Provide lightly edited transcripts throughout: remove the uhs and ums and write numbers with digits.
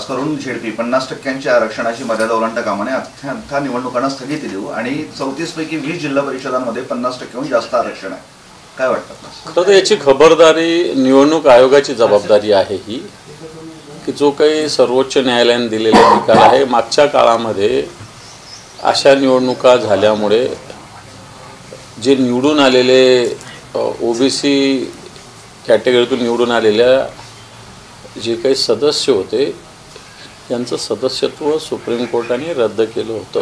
करून झेडपी 50% आरक्षणाची मर्यादा ओलांडता कामा नये, अर्थात निवडणुकांना स्थगिती देऊ आणि 34 पैकी 20 जिल्हा परिषदांमध्ये 50%हून जास्त आरक्षण आहे. काय वाटतं? तर याची खबरदारी निवडणूक आयोगाची जबाबदारी आहे ही, की जो काही सर्वोच्च न्यायालयाने दिलेला निकाल आहे, मागच्या काळामध्ये अशा निवडणुका झाल्यामुळे जे निवडून आलेले ओबीसी कॅटेगरीतून निवडून आलेल्या जे काही सदस्य होते यांचं सदस्यत्व सुप्रीम कोर्टाने रद्द केलं होतं.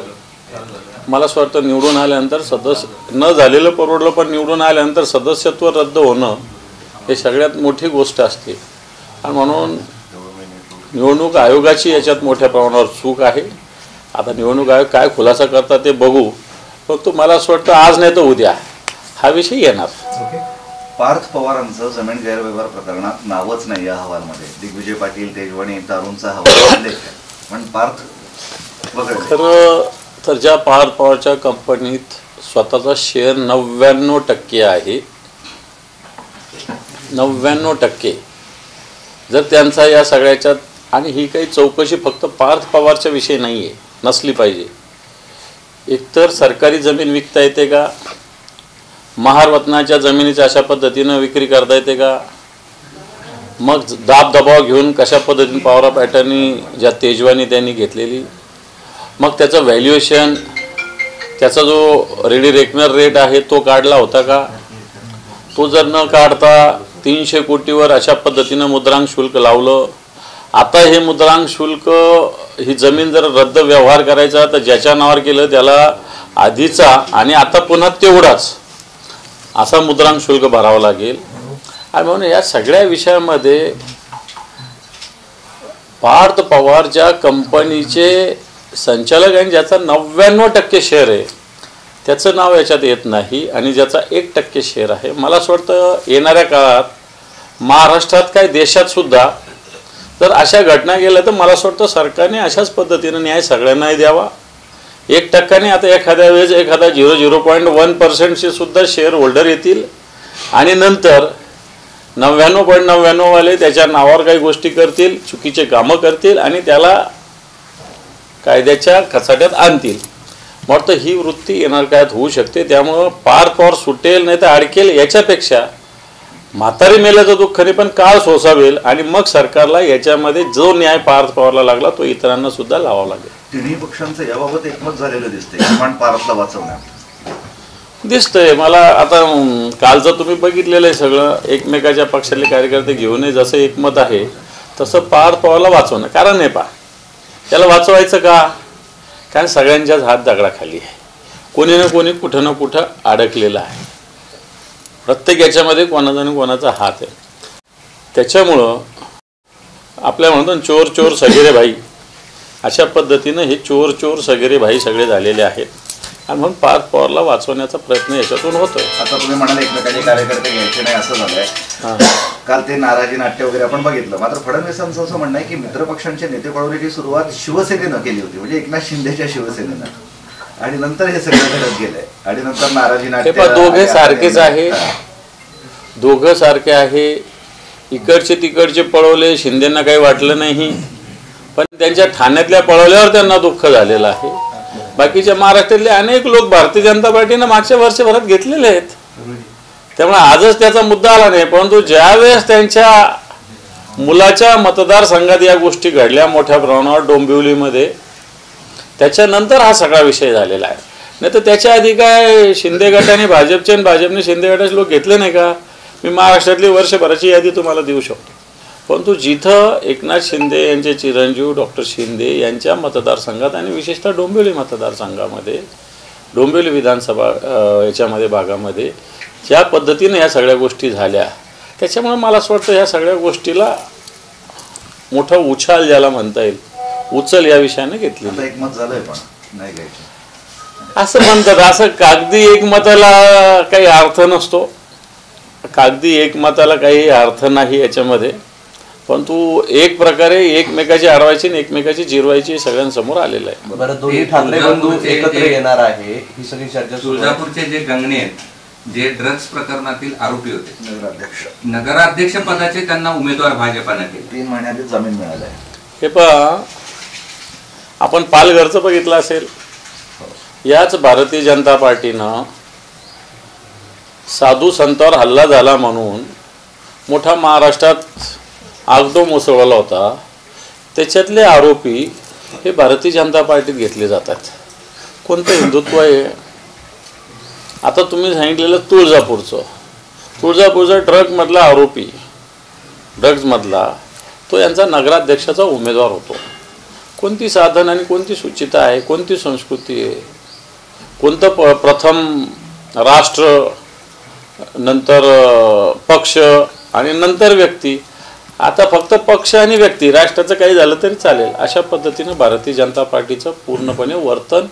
मला असं वाटतं निवडून आल्यानंतर सदस्य न झालेलं परवडलं, पण निवडून आल्यानंतर सदस्यत्व रद्द होणं हे सगळ्यात मोठी गोष्ट असते. आणि म्हणून निवडणूक आयोगाची याच्यात मोठ्या प्रमाणावर चूक आहे. आता निवडणूक आयोग काय खुलासा करतात ते बघू, फक्त मला असं वाटतं आज नाही तर उद्या हा विषय येणार. पार्थ पवारांचं जमीन गैरव्यवहार प्रकरणात नावच नाही या अहवालमध्ये. दिग्विजय पाटील, तेजवानी, तारूंचा अहवाल पण पार्थ वगैरे. तर ज्या पार्थ पवारच्या कंपनीत स्वतःचा शेअर 99% आहे, 99%, जर त्यांचा या सगळ्याच्यात, आणि ही काही चौकशी फक्त पार्थ पवारच्या विषयी नाही आहे, नसली पाहिजे. एकतर सरकारी जमीन विकता येते का, महारत्नाच्या जमिनीची अशा पद्धतीनं विक्री करता येते का, मग दाब दबाव घेऊन कशा पद्धतीने पॉवर ऑफ अटर्नी ज्या तेजवानी त्यांनी घेतलेली, मग त्याचं व्हॅल्युएशन, त्याचा जो रेडी रेकनर रेट आहे तो काढला होता का, तो जर न काढता 300 कोटीवर अशा पद्धतीनं मुद्रांक शुल्क लावलं. आता हे मुद्रांक शुल्क, ही जमीन जर रद्द व्यवहार करायचा तर ज्याच्या नावावर केलं त्याला आधीचा आणि आता पुन्हा तेवढाच असा मुद्रांक शुल्क भरावं लागेल. आणि म्हणून या सगळ्या विषयामध्ये पार्थ पवार ज्या कंपनीचे संचालक आणि ज्याचा 99% शेअर आहे त्याचं नाव याच्यात येत नाही, आणि ज्याचा 1% शेअर आहे. मला असं वाटतं येणाऱ्या काळात महाराष्ट्रात काय देशात सुद्धा जर अशा घटना गेल्या तर मला असं वाटतं सरकारने अशाच पद्धतीनं न्याय सगळ्यांनाही द्यावा. 1% आता एखाद्या वेळेस एखादा 0.1% सुद्धा शेअर होल्डर येतील, आणि नंतर 99.99 वाले त्याच्या नावावर काही गोष्टी करतील, चुकीचे कामं करतील आणि त्याला कायद्याच्या खचाट्यात आणतील. वाटतं ही वृत्ती येणार काळात होऊ शकते. त्यामुळं पार्थ पवार सुटेल नाही तर अडकेल याच्यापेक्षा म्हातारी मेल्याचं दुःख नाही, पण काळ सोसावेल, आणि मग सरकारला याच्यामध्ये जो न्याय पार्थ पवारला लागला तो इतरांना सुद्धा लावावा लागेल. तिन्ही पक्षांचं याबाबत एकमत झालेलं दिसतंय, किमान पार्थला वाचवण्यात दिसतंय मला. आता कालचं तुम्ही बघितलेलं आहे सगळं, एकमेकाच्या पक्षातले कार्यकर्ते घेऊनही जसं एकमत आहे तसं पार्थ पवारला वाचवणं. कारण नाही, त्याला वाचवायचं का, कारण सगळ्यांच्याच हात दगडाखाली आहे. कोणी ना कोणी कुठं ना कुठं अडकलेलं आहे. प्रत्येक याच्यामध्ये कोणाचा आणि कोणाचा हात आहे. त्याच्यामुळं आपल्या म्हणतो चोर चोर सगेरे भाई, अशा पद्धतीनं हे चोर चोर सगेरे भाई सगळे झालेले आहेत. आणि म्हणून पार्थ पवारला वाचवण्याचा प्रयत्न याच्यातून होतोय. आता तुम्ही म्हणाले एकमेकांचे कार्यकर्ते घ्यायचे नाही असं झालंय. काल ते नाराजी नाट्य वगैरे आपण बघितलं. मात्र फडणवीसांचं असं म्हणणं आहे की मित्रपक्षांचे नेते पळवण्याची सुरुवात शिवसेनेनं केली होती, म्हणजे एकनाथ शिंदेच्या शिवसेनेनं, आणि नंतर हे सगळं घडत गेलंय, आणि नंतर नाराजी नाट्य. दोघे सारखेच आहे, दोघं सारखे आहे. इकडचे तिकडचे पळवले, शिंदेंना काही वाटलं नाही, पण त्यांच्या ठाण्यातल्या पळवल्यावर त्यांना दुःख झालेलं आहे. बाकीच्या महाराष्ट्रातले अनेक लोक भारतीय जनता पार्टीनं मागच्या वर्षभरात घेतलेले आहेत. त्यामुळे आजच त्याचा मुद्दा आला नाही, परंतु ज्यावेळेस त्यांच्या मुलाच्या मतदारसंघात या गोष्टी घडल्या मोठ्या प्रमाणावर डोंबिवलीमध्ये, त्याच्यानंतर हा सगळा विषय झालेला आहे. नाही तर त्याच्या आधी काय शिंदे गटाने भाजपचे आणि भाजपने शिंदे गटाचे लोक घेतले नाही का. मी महाराष्ट्रातली वर्षभराची यादी तुम्हाला देऊ शकतो. परंतु जिथं एकनाथ शिंदे यांचे चिरंजीव डॉक्टर शिंदे यांच्या मतदारसंघात आणि विशेषतः डोंबिवली मतदारसंघामध्ये, डोंबिवली विधानसभा याच्यामध्ये भागामध्ये ज्या पद्धतीने ह्या सगळ्या गोष्टी झाल्या, त्याच्यामुळे मला असं वाटतं ह्या सगळ्या गोष्टीला मोठा उछाल ज्याला म्हणता येईल, उचल या विषयाने घेतली. एकमत झालंय पण नाही घ्यायचं असं म्हणतात. असं कागदी एकमताला काही अर्थ नसतो, कागदी एकमताला काही अर्थ नाही याच्यामध्ये. परंतु एक प्रकारे एकमेकाची अडवायची आणि एकमेकाची जिरवायची सगळ्यांसमोर आलेलं आहे. बरं, दोन्ही ठाकरे बंधू एकत्र येणार आहे ही सगळी चर्चा. तुळजापूरचे जे गंगणे आहेत, जे ड्रग्ज प्रकरणातील आरोपी होते, नगराध्यक्ष पदाचे त्यांना उमेदवार भाजपाने केले. 3 महिन्यात जमीन मिळाली. हे पहा, आपण पालघरचं बघितलं असेल. याच भारतीय जनता पार्टीनं साधू संतांवर हल्ला झाला म्हणून मोठा महाराष्ट्रात आगडोम उसळला होता. त्याच्यातले आरोपी हे भारतीय जनता पार्टीत घेतले जातात. कोणतं हिंदुत्व आहे? आता तुम्ही सांगितलेलं तुळजापूरचा ड्रग्जमधला आरोपी, ड्रग्जमधला तो यांचा नगराध्यक्षाचा उमेदवार होतो. कोणती साधन आणि कोणती सुचिता आहे, कोणती संस्कृती आहे, कोणतं प्रथम राष्ट्र, नंतर पक्ष आणि नंतर व्यक्ती. आता फक्त पक्ष आणि व्यक्ती, राष्ट्राचं काही झालं तरी चालेल, अशा पद्धतीनं भारतीय जनता पार्टीचं पूर्णपणे वर्तन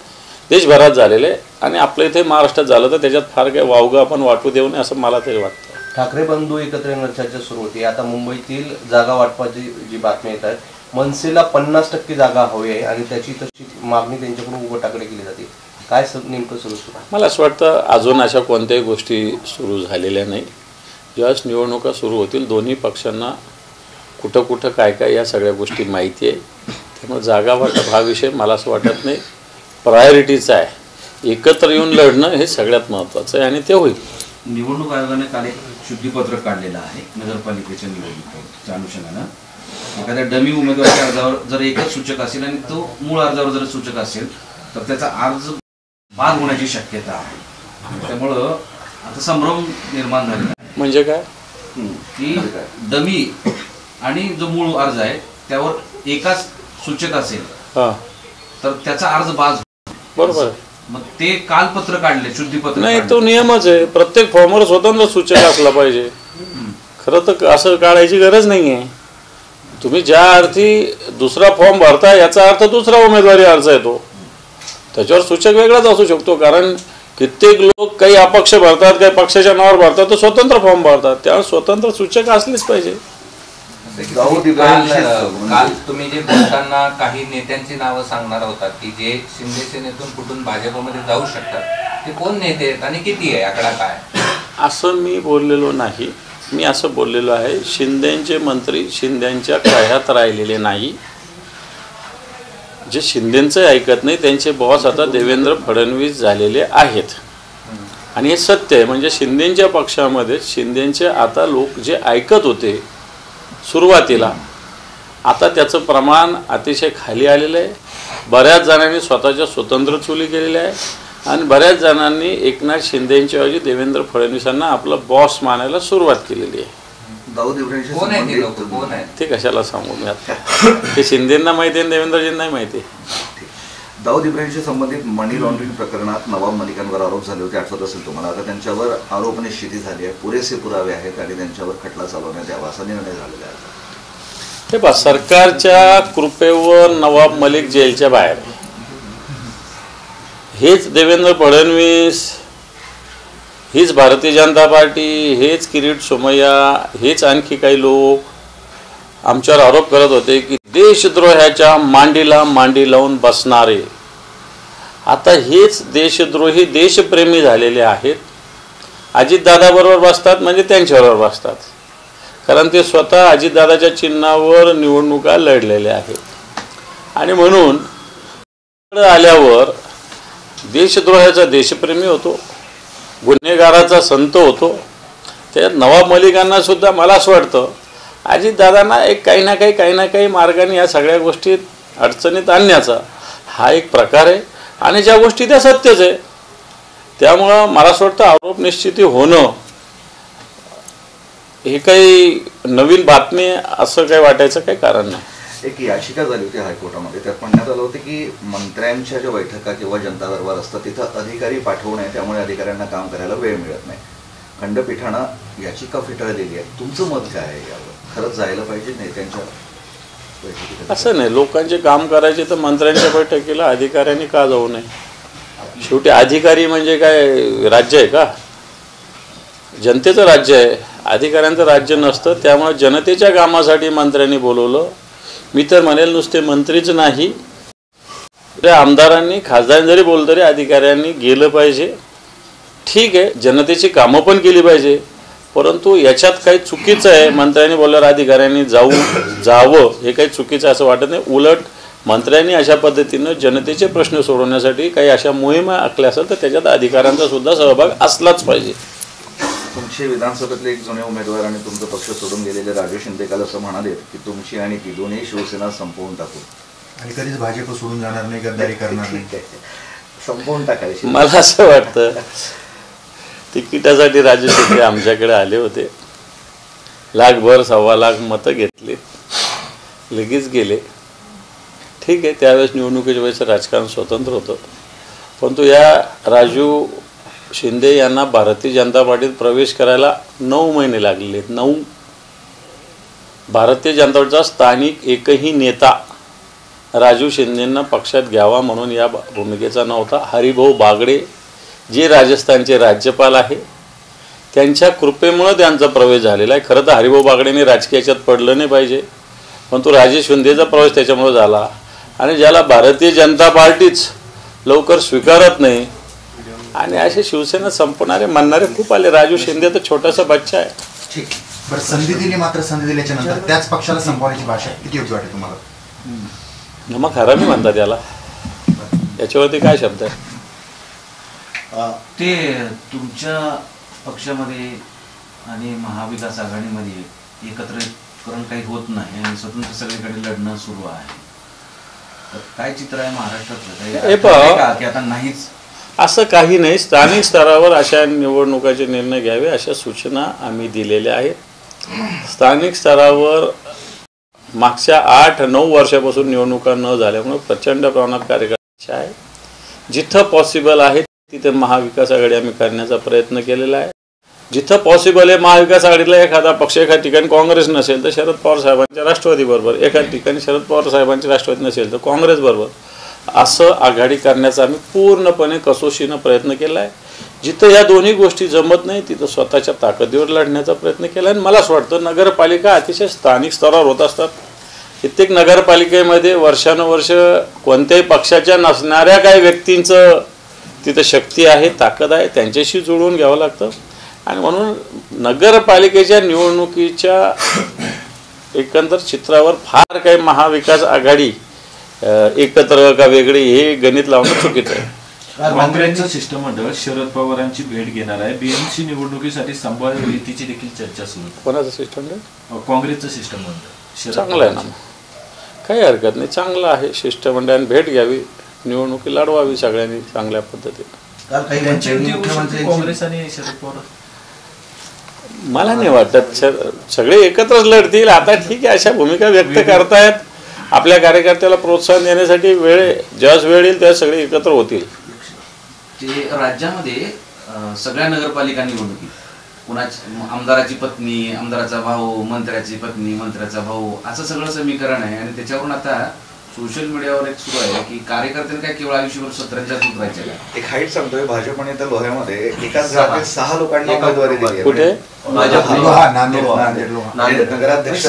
देशभरात झालेलं आहे. आणि आपल्या इथे महाराष्ट्रात झालं तर त्याच्यात फार काही वावगं आपण वाटू देऊ नये असं मला तरी वाटतं. ठाकरे बंधू एकत्र येण्याची चर्चा सुरू होती. आता मुंबईतील जागा वाटपाची जी बातमी येत आहेत, मनसेला 50% जागा हवी आहे आणि त्याची तशी मागणी त्यांच्याकडून उघटाकडे केली जाते. काय नेमकं सुरू आहे? मला असं वाटतं अजून अशा कोणत्याही गोष्टी सुरू झालेल्या नाही. ज्यावेळेस निवडणुका सुरू होतील दोन्ही पक्षांना कुठं कुठं काय काय या सगळ्या गोष्टी माहिती आहे. त्यामुळे जागा वाटप हा विषय मला असं वाटत नाही प्रायोरिटीचा आहे. एकत्र येऊन लढणं हे सगळ्यात महत्त्वाचं आहे आणि ते होईल. निवडणूक आयोगाने काल एक शुद्धीपत्रक काढलेलं आहे नगरपालिकेच्या निवडणुकीच्या अनुषंगानं. एखाद्या डमी उमेदवाराच्या अर्जावर जर एकच सूचक असेल आणि तो मूळ अर्जावर जर सूचक असेल तर त्याचा अर्ज बाद होण्याची शक्यता आहे. त्यामुळं आता संभ्रम निर्माण झालेला आहे. म्हणजे काय की डमी आणि जो मूळ अर्ज आहे त्यावर एकाच सूचक असेल तर त्याचा अर्ज बाद. बरोबर. मग ते काल पत्र काढले शुद्धीपत्र नाही, तो नियमच आहे. प्रत्येक फॉर्मवर स्वतंत्र सूचक असला पाहिजे. खरं तर असं काढायची गरज नाही आहे. तुम्ही ज्या अर्थी दुसरा फॉर्म भरता याचा अर्थ दुसरा उमेदवारी अर्ज येतो, त्याच्यावर सूचक वेगळाच असू शकतो. कारण कित्येक लोक काही अपक्ष भरतात, काही पक्षाच्या नावावर भरतात, तर स्वतंत्र फॉर्म भरतात. त्यामुळे स्वतंत्र सूचक असलीच पाहिजे. काल तुम्ही जे बोलताना काही नेत्यांची नावं सांगणार होतात की जे शिंदे सेनेतून कुठून भाजपमध्ये जाऊ शकतात, ते कोण नेते आहेत आणि किती आहे, आकडा काय? असं मी बोललेलो नाही. मी असं बोललेलो आहे शिंदेचे मंत्री शिंदेच्या कह्यात राहिलेले नाही. जे शिंदेचं ऐकत नाही त्यांचे बॉस आता देवेंद्र फडणवीस झालेले आहेत. आणि हे सत्य आहे. म्हणजे शिंदेच्या पक्षामध्ये शिंदेचे आता लोक जे ऐकत होते सुरुवातीला, आता त्याचं प्रमाण अतिशय खाली आलेलं आहे. बऱ्याच जणांनी स्वतःच्या स्वतंत्र चुली केलेल्या आहे आणि बऱ्याच जणांनी एकनाथ शिंदेंच्याऐवजी देवेंद्र फडणवीसांना आपलं बॉस मानायला सुरुवात केलेली आहे. दाऊद इब्राहिमशी ते कशाला सांगू मी आता. ते शिंदेंना माहिती आहे, देवेंद्रजींनाही माहिती आहे. दाऊद इब्राहिमशी संबंधित मनी लॉन्ड्रिंग प्रकरणात नवाब मलिकांवर आरोप झाले होते, आठवत असेल तुम्हाला. आता त्यांच्यावर आरोप निश्चिती झाली आहे, पुरेसे पुरावे आहेत आणि त्यांच्यावर खटला चालवण्यात यावा असा निर्णय झालेला आहे. हे पहा, सरकारच्या कृपेवर नवाब मलिक जेलच्या बाहेर. हेच देवेंद्र फडणवीस, हीच भारतीय जनता पार्टी, हेच किरीट सोमय्या, हेच आणखी काही लोक आमच्यावर आरोप करत होते की देशद्रोहाच्या मांडीला मांडी लावून बसणारे. आता हेच देशद्रोही देशप्रेमी झालेले आहेत. अजितदादाबरोबर बसतात म्हणजे त्यांच्याबरोबर बसतात, कारण ते स्वतः अजितदादाच्या चिन्हावर निवडणुका लढलेले आहेत. आणि म्हणून आल्यावर देशद्रोहाचा देशप्रेमी होतो, गुन्हेगाराचा संत होतो. त्यात नवाब मलिकांना सुद्धा मला असं वाटतं अजितदादांना एक काही ना काही मार्गाने या सगळ्या गोष्टीत अडचणीत आणण्याचा हा एक प्रकार आहे. आणि ज्या गोष्टी त्या सत्यच आहे. त्यामुळं मला असं वाटतं आरोप निश्चिती होणं हे काही नवीन बातमी असं काही वाटायचं काही कारण नाही. एक याचिका झाली होती हायकोर्टामध्ये, त्यात म्हणण्यात आलं होतं की मंत्र्यांच्या ज्या बैठका किंवा जनता दरबार असतात तिथं अधिकारी पाठवू नये, त्यामुळे अधिकाऱ्यांना काम करायला वेळ मिळत नाही. खंडपीठानं याचिका फेटाळलेली आहे. तुमचं मत काय आहे यावर? खरंच जायला पाहिजे नेत्यांच्या बैठकीत? असं नाही, लोकांचे काम करायचे तर मंत्र्यांच्या बैठकीला अधिकाऱ्यांनी का जाऊ नये? शेवटी अधिकारी म्हणजे काय राज्य आहे का? जनतेचं राज्य आहे, अधिकाऱ्यांचं राज्य नसतं. त्यामुळे जनतेच्या कामासाठी मंत्र्यांनी बोलवलं. मी तर म्हणेल नुसते मंत्रीच नाही, आमदारांनी खासदारांनी जरी बोललं तरी अधिकाऱ्यांनी गेलं पाहिजे. ठीक आहे, जनतेची कामं पण केली पाहिजे, परंतु याच्यात काही चुकीचं आहे. मंत्र्यांनी बोलल्यावर अधिकाऱ्यांनी जावं हे काही चुकीचं असं वाटत नाही. उलट मंत्र्यांनी अशा पद्धतीनं जनतेचे प्रश्न सोडवण्यासाठी काही अशा मोहिमा आखल्या असेल तर त्याच्यात अधिकाऱ्यांचा सुद्धा सहभाग असलाच पाहिजे. तुमचे विधानसभेतले एक जुने उमेदवार आणि तुमचा पक्ष सोडून गेलेले राजू शिंदे काल असं म्हणाले की तुमची आणि ती दोन्ही शिवसेना संपवून टाकू आणि कधीच भाजप सोडून जाणार नाही, गद्दारी करणार नाही, संपवून टाकायची. मला असं वाटतं तिकिटासाठी राजू शिंदे आमच्याकडे आले होते, 1,00,000 1.25 लाख मतं घेतली, लगेच गेले. ठीक आहे, त्यावेळेस निवडणुकीच्या वेळेस राजकारण स्वतंत्र होतं. परंतु या राजू शिंदे यांना भारतीय जनता पार्टीत प्रवेश करायला 9 महिने लागलेले. 9 भारतीय जनता पार्टीचा स्थानिक एकही नेता राजू शिंदेंना पक्षात घ्यावा म्हणून या भूमिकेचा नव्हता. हरिभाऊ बागडे जे राजस्थानचे राज्यपाल आहे त्यांच्या कृपेमुळे त्यांचा प्रवेश झालेला आहे. खरं तर हरिभाऊ बागडेंनी राजकीय याच्यात पडलं नाही पाहिजे, परंतु राजेश शिंदेचा प्रवेश त्याच्यामुळे झाला. आणि ज्याला भारतीय जनता पार्टीच लवकर स्वीकारत नाही आणि असे शिवसेना संपणारे म्हणणारे खूप आले. राजू शिंदे तर छोटासा बच्चा आहे. ठीक. बरं, संधी दिली, मात्र संधी दिल्याच्या नंतर त्याच पक्षाला संपवण्याची भाषा किती योग्य वाटते तुम्हाला? नमक हरामी म्हणतात याला, याच्यावरती काय शब्द आहे? ते तुमच्या पक्षामध्ये आणि महाविकास आघाडीमध्ये एकत्रीकरण काही होत नाही आणि स्वतंत्र सगळीकडे लढणं सुरू आहे. तर काय चित्र आहे महाराष्ट्रातलं? काही की आता नाहीच असं काही नाही. स्थानिक स्तरावर अशा निवडणुकाचे निर्णय घ्यावे अशा सूचना आम्ही दिलेल्या आहेत. स्थानिक स्तरावर मागच्या 8-9 वर्षापासून निवडणुका न झाल्यामुळे प्रचंड प्रमाणात कार्यकर्ते आहे. जिथं पॉसिबल आहे तिथे महाविकास आघाडी आम्ही करण्याचा प्रयत्न केलेला आहे. जिथं पॉसिबल आहे महाविकास आघाडीला एखादा पक्ष एका ठिकाणी काँग्रेस नसेल तर शरद पवार साहेबांच्या राष्ट्रवादीबरोबर, एका ठिकाणी शरद पवार साहेबांची राष्ट्रवादी नसेल तर काँग्रेसबरोबर असं आघाडी करण्याचा आम्ही पूर्णपणे कसोशीनं प्रयत्न केला आहे. जिथं या दोन्ही गोष्टी जमत नाही तिथं स्वतःच्या ताकदीवर लढण्याचा प्रयत्न केला. आणि मला असं वाटतं नगरपालिका अतिशय स्थानिक स्तरावर होत असतात. कित्येक नगरपालिकेमध्ये वर्षानुवर्ष कोणत्याही पक्षाच्या नसणाऱ्या काही व्यक्तींचं तिथं शक्ती आहे, ताकद आहे, त्यांच्याशी जुळवून घ्यावं लागतं. आणि म्हणून नगरपालिकेच्या निवडणुकीच्या एकंदर चित्रावर फार काही महाविकास आघाडी एकत्र का वेगळी हे गणित लावणं चुकीचं आहे. काँग्रेसचं शिष्टमंडळ शरद पवारांची भेट घेणार आहे. बीएमसी निवडणुकीसाठी संभाव्य युतीची देखील चर्चा सुरू आहे. कोणाचं शिष्टमंडळ? काँग्रेसचं शिष्टमंडळ. चांगलं आहे ना, काही हरकत नाही, चांगलं आहे. शिष्टमंडळाने भेट घ्यावी, निवडणुकी लढवावी सगळ्यांनी चांगल्या पद्धतीने. काल काही मुख्यमंत्री काँग्रेस आणि शरद पवार मला नाही वाटत सगळे एकत्रच लढतील. आता ठीक आहे, अशा भूमिका व्यक्त करतायत. आपल्या कार्यकर्त्याला प्रोत्साहन देण्यासाठी ज्यावेळेस वेळ येईल त्यावेळेस सगळे एकत्र होतील. ते राज्यामध्ये सगळ्या नगरपालिका निवडणुकीत कुणाची आमदाराची पत्नी, आमदाराचा भाऊ, मंत्र्याची पत्नी, मंत्र्याचा भाऊ असं सगळं समीकरण आहे. आणि त्याच्यावरून आता सोशल मीडियावर एक सुरू आहे की कार्यकर्त्यांनी काय केवळ आयुष्यभर 17च्या उतरायचे का? एक हाईट सांगतोय भाजपने त्या लोह्यामध्ये एकाच घरात 6 लोकांना उमेदवारी दिली आहे. कुठे? नगराध्यक्ष,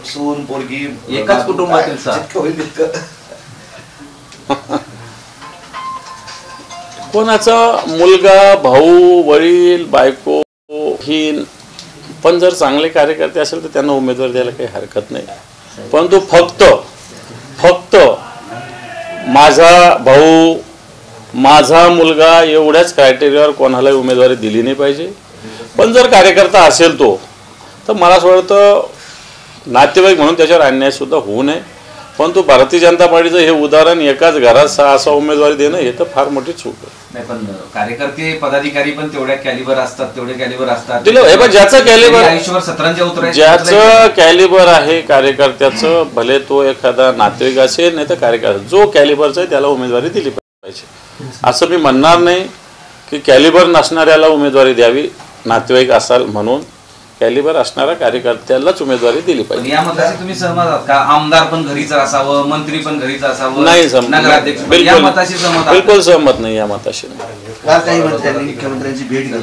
सून, पोरगी, एकाच कुटुंबातील 6. जितकं होईल तितकं. कोणाचा मुलगा, भाऊ, वडील, बायको ही पण जर चांगले कार्यकर्ते असेल तर त्यांना उमेदवारी द्यायला काही हरकत नाही. परंतु फक्त माझा भाऊ, माझा मुलगा एवढ्याच क्रायटेरियावर कोणालाही उमेदवारी दिली नाही पाहिजे. पण जर कार्यकर्ता असेल तो तर मला असं वाटतं नातेवाईक म्हणून त्याच्यावर अन्यायसुद्धा होऊ नये. परंतु भारतीय जनता पार्टीचं हे उदाहरण एकाच घरात 6 उमेदवारी देणं हे तर फार मोठी चूक आहे. नाही, पण कार्यकर्ते पदाधिकारी पण तेवढ्या कॅलिबर असतात, तेवढे कॅलिबर असतात. ज्याचं कॅलिबर आयुष्यभर 17च्या उतरायचं, ज्याचं कॅलिबर आहे कार्यकर्त्याचं, भले तो एखादा नातेवाईक असेल नाही तर कार्यकर्ता जो कॅलिबरचा आहे त्याला उमेदवारी दिली पाहिजे. असं मी म्हणणार नाही की कॅलिबर नसणाऱ्याला उमेदवारी द्यावी, नातेवाईक असाल म्हणून. कॅलिबर असणाऱ्या कार्यकर्त्यालाच उमेदवारी दिली पाहिजे. या मताशी तुम्ही सहमत आहात का? आमदार पण घरीच असावं, मंत्री पण घरीच असावं? नाही सहमत, नगराध्यक्ष बिलकुल सहमत नाही या मताशी. काल काही मंत्र्यांनी मुख्यमंत्र्यांची भेट घेतली.